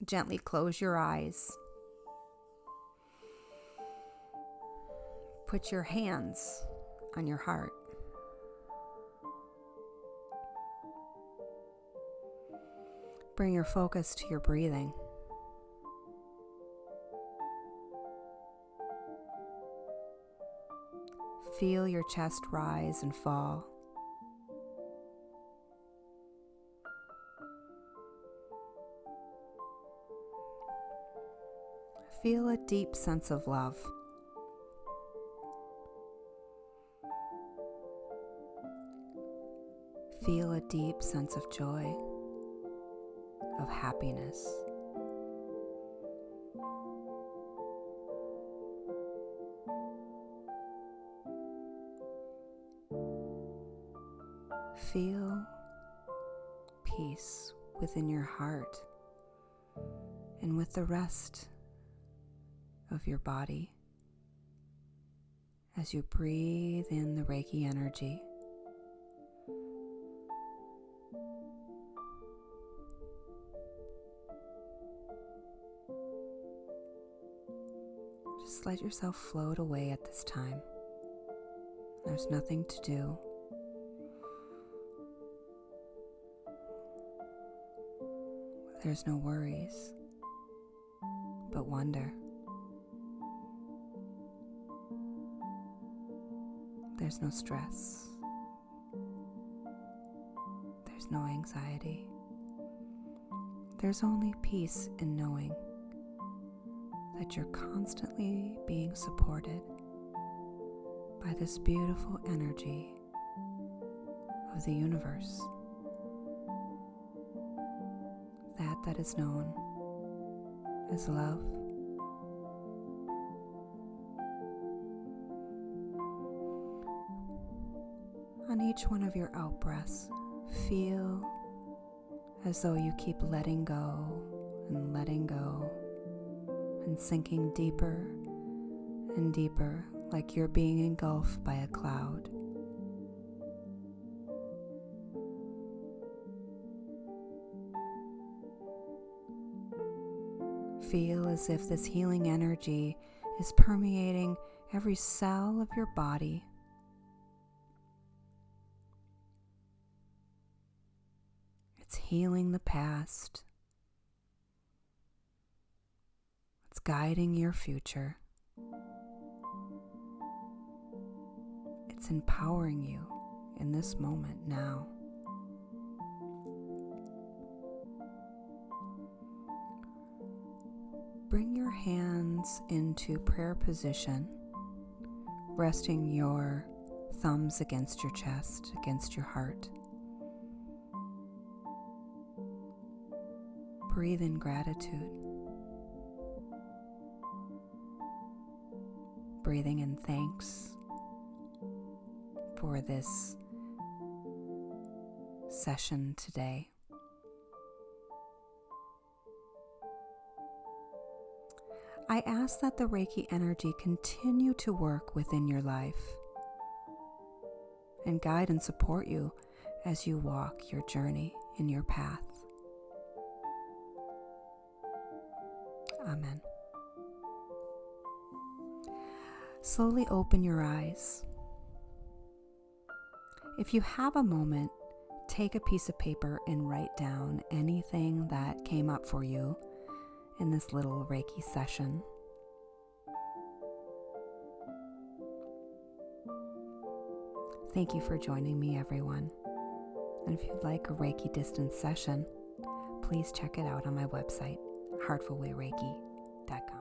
Gently close your eyes. Put your hands on your heart. Bring your focus to your breathing. Feel your chest rise and fall. Feel a deep sense of love. Feel a deep sense of joy, of happiness. Feel peace within your heart and with the rest of your body as you breathe in the Reiki energy. Just let yourself float away at this time. There's nothing to do. There's no worries, but wonder. There's no stress. There's no anxiety. There's only peace in knowing that you're constantly being supported by this beautiful energy of the universe. That is known as love. On each one of your out-breaths, feel as though you keep letting go and sinking deeper and deeper, like you're being engulfed by a cloud. Feel as if this healing energy is permeating every cell of your body. It's healing the past. It's guiding your future. It's empowering you in this moment now. Bring your hands into prayer position, resting your thumbs against your chest, against your heart. Breathe in gratitude. Breathing in thanks for this session today. I ask that the Reiki energy continue to work within your life and guide and support you as you walk your journey in your path. Amen. Slowly open your eyes. If you have a moment, take a piece of paper and write down anything that came up for you in this little Reiki session. Thank you for joining me, everyone. And if you'd like a Reiki distance session, please check it out on my website, heartfulwayreiki.com.